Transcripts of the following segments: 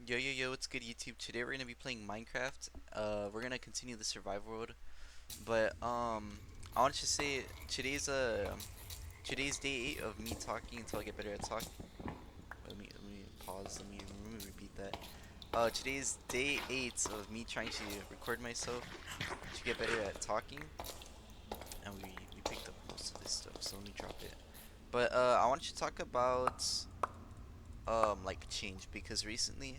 Yo yo yo, what's good YouTube? Today we're gonna be playing Minecraft. We're gonna continue the survival mode, but I want to say today's day 8 of me talking until I get better at talking. Let me pause. Let me repeat that. Today's day 8 of me trying to record myself to get better at talking, and we picked up most of this stuff, so let me drop it. But I want to talk about like change because recently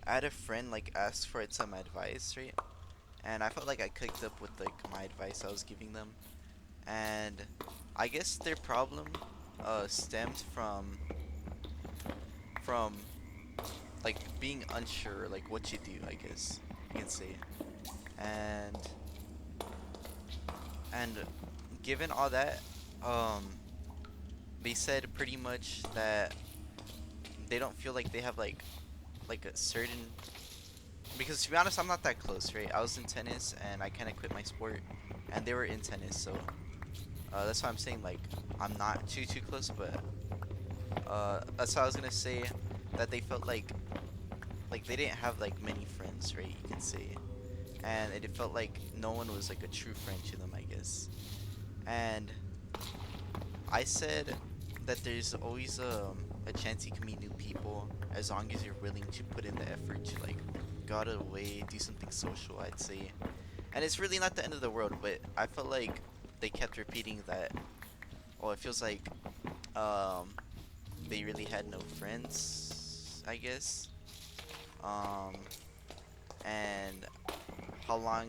I had a friend like ask for some advice, right? And I felt like I cooked up with like my advice I was giving them, and I guess their problem stemmed from like being unsure like what you do, I guess you can say. And and given all that, um they said pretty much that they don't feel like they have like a certain, because to be honest I'm not that close, right? I was in tennis and I kind of quit my sport, and they were in tennis, so that's why I'm saying like I'm not too close, but that's what I was gonna say, that they felt like they didn't have like many friends, right? You can say, and it felt like no one was like a true friend to them, I guess. And I said that there's always a chance you can meet new people as long as you're willing to put in the effort to like go out of the way, do something social, I'd say. And it's really not the end of the world, but I felt like they kept repeating that. Oh, it feels like um they really had no friends, I guess. Um, and how long,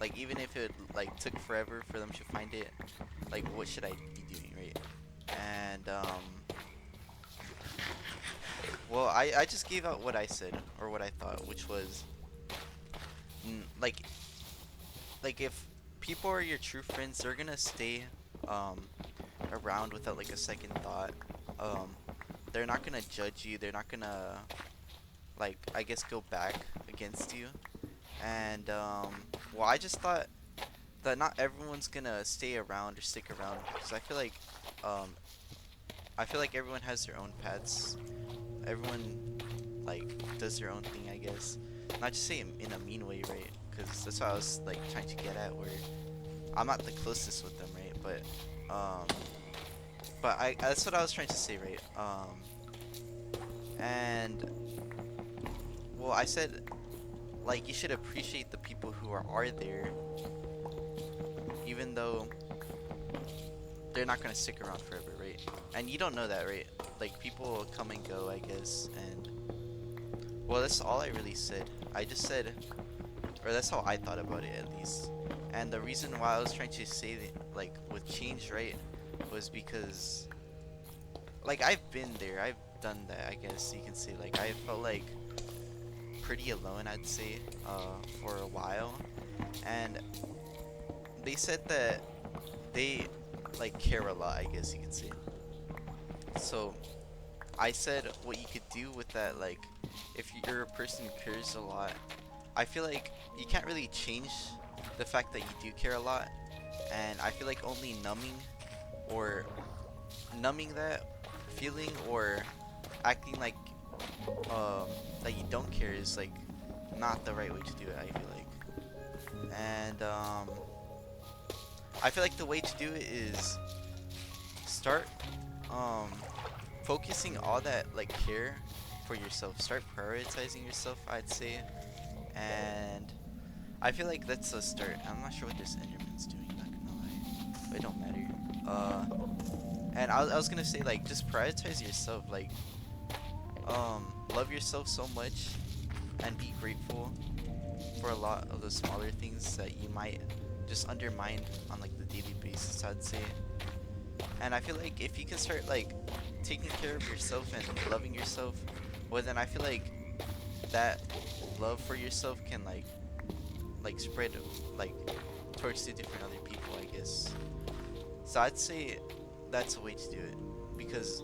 like even if it like took forever for them to find it, like what should I be doing, right? And well, I just gave out what I said or what I thought, which was like if people are your true friends, they're gonna stay um around without like a second thought. Um, they're not gonna judge you. They're not gonna like I guess go back against you. And well, I just thought that not everyone's gonna stay around or stick around, because um I feel like everyone has their own paths. Everyone like does their own thing, I guess. Not just say in a mean way, right? Because that's what I was like trying to get at, where I'm not the closest with them, right? But I that's what I was trying to say, right? And well, I said like you should appreciate the people who are there, even though they're not gonna stick around forever, right? And you don't know that, right? Like people come and go, I guess. And well, that's all I really said. I just said, or that's how I thought about it at least. And the reason why I was trying to say that, like with change, right, was because like I've been there, I've done that. I guess you can say like I felt like pretty alone, I'd say, for a while. And they said that they like care a lot, I guess you can say. So I said what you could do with that, like if you're a person who cares a lot, I feel like you can't really change the fact that you do care a lot, and I feel like only or numbing that feeling or acting like that you don't care is like not the right way to do it, I feel like. And I feel like the way to do it is start um focusing all that like care for yourself. Start prioritizing yourself, I'd say. And I feel like that's a start. I'm not sure what this Enderman's doing, not gonna lie, but it don't matter. Uh, and I was gonna say like just prioritize yourself. Like love yourself so much, and be grateful for a lot of the smaller things that you might just undermine on like the daily basis, I'd say. And I feel like if you can start like taking care of yourself and loving yourself, well then I feel like that love for yourself can like spread like towards the different other people, I guess. So I'd say that's a way to do it, because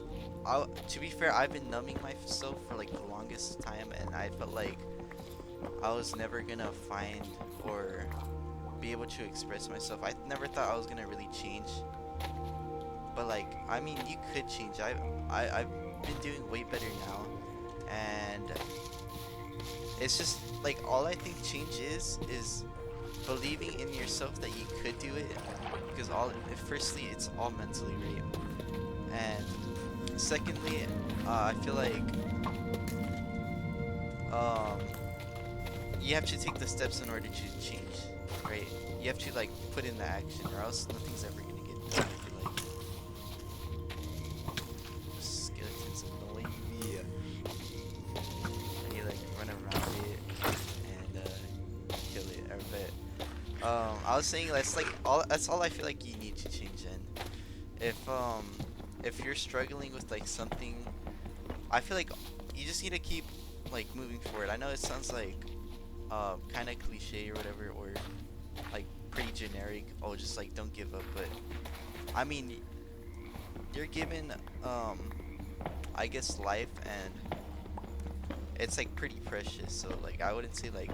to be fair, I've been numbing myself for like the longest time, and I felt like I was never gonna find or be able to express myself. I never thought I was gonna really change, but like I mean, you could change. I've been doing way better now, and it's just like all I think change is believing in yourself that you could do it, because firstly it's all mentally, right? And secondly, I feel like um you have to take the steps in order to change, right? You have to like put in the action, or else nothing's ever gonna get done. I feel like skeletons annoy me. And you like run around it and kill it. I was saying that's like all. That's all I feel like you need to change in. If you're struggling with like something, I feel like you just need to keep like moving forward. I know it sounds like kind of cliche or whatever, or like pretty generic. Oh, just like don't give up. But I mean, you're given I guess life, and it's like pretty precious. So like I wouldn't say like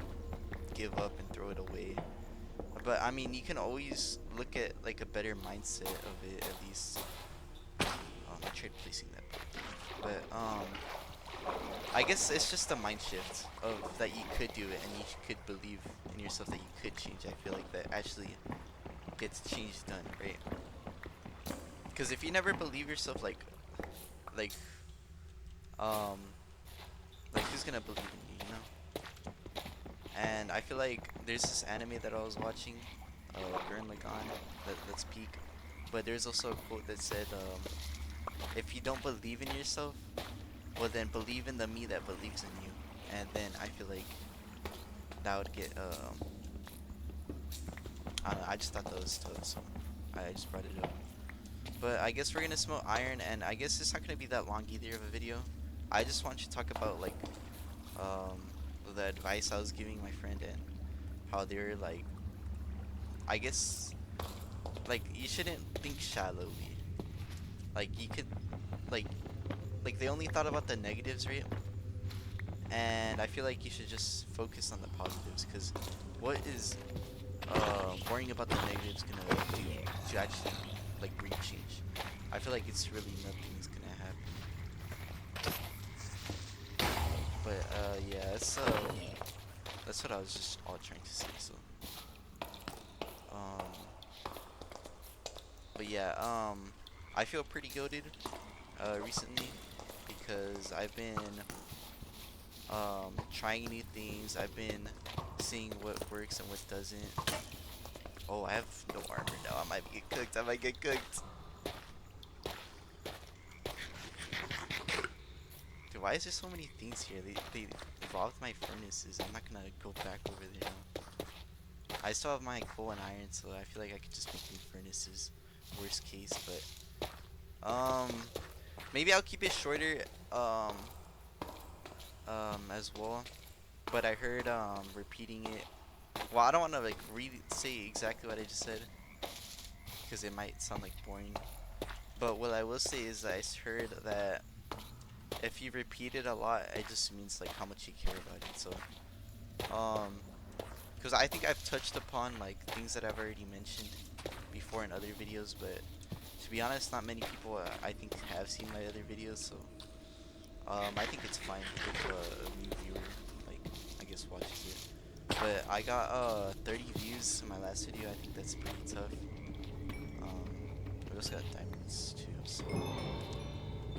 give up and throw it away. But I mean, you can always look at like a better mindset of it at least. I tried placing that, but I guess it's just a mind shift of that you could do it and you could believe in yourself that you could change. I feel like that actually gets change done, right? Because if you never believe yourself, like, um, like who's gonna believe in you, you know? And I feel like there's this anime that I was watching, Gurren Lagann, that's peak. But there's also a quote that said, if you don't believe in yourself, well then believe in the me that believes in you. And then I feel like that would get, I don't know, I just thought that was tough, so I just brought it up. But I guess we're gonna smoke iron, and I guess it's not gonna be that long either of a video. I just want you to talk about like um the advice I was giving my friend, and how they're like, I guess like you shouldn't think shallowly. Like you could like they only thought about the negatives, right? And I feel like you should just focus on the positives, because what is worrying about the negatives gonna do to actually like bring change? I feel like it's really nothing's gonna happen. But yeah, that's what I was just all trying to say. So um, but yeah, I feel pretty goated recently, because I've been trying new things. I've been seeing what works and what doesn't. Oh, I have no armor now. I might get cooked. I might get cooked. Dude, why is there so many things here? They robbed my furnaces. I'm not gonna go back over there now. I still have my coal and iron, so I feel like I could just make new furnaces. Worst case, but maybe I'll keep it shorter as well. But I heard repeating it. Well, I don't want to like say exactly what I just said, because it might sound like boring. But what I will say is I heard that if you repeat it a lot, it just means like how much you care about it. So, because I think I've touched upon like things that I've already mentioned before in other videos, but to be honest, not many people I think have seen my other videos. So, I think it's fine if a new viewer like I guess watches it. But I got 30 views in my last video. I think that's pretty tough. We also got diamonds too, so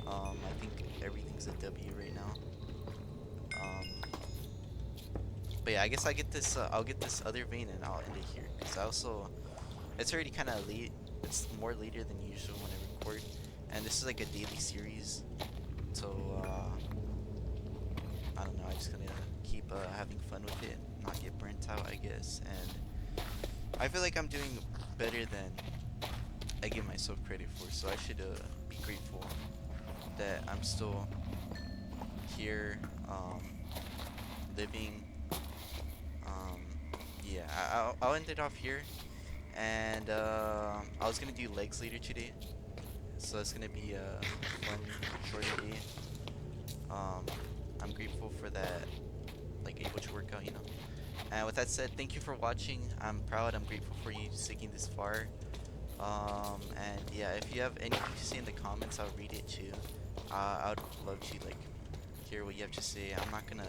I think everything's a W right now. But yeah, I guess I get this. I'll get this other vein and I'll end it here, because I also it's already kind of late. It's more later than usual when I record, and this is like a daily series. So I don't know. I'm just gonna keep having fun with it, not get burnt out, I guess. And I feel like I'm doing better than I give myself credit for, so I should be grateful that I'm still here, living. Yeah, I'll end it off here, and I was gonna do legs later today, so it's gonna be a fun, short day. Um, I'm grateful for that, like able to work out, you know. And with that said, thank you for watching. I'm proud. I'm grateful for you sticking this far. And yeah, if you have anything to say in the comments, I'll read it too. I would love to like hear what you have to say. I'm not gonna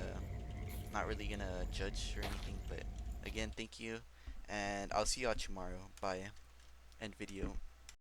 not really gonna judge or anything. But again, thank you, and I'll see y'all tomorrow. Bye. End video.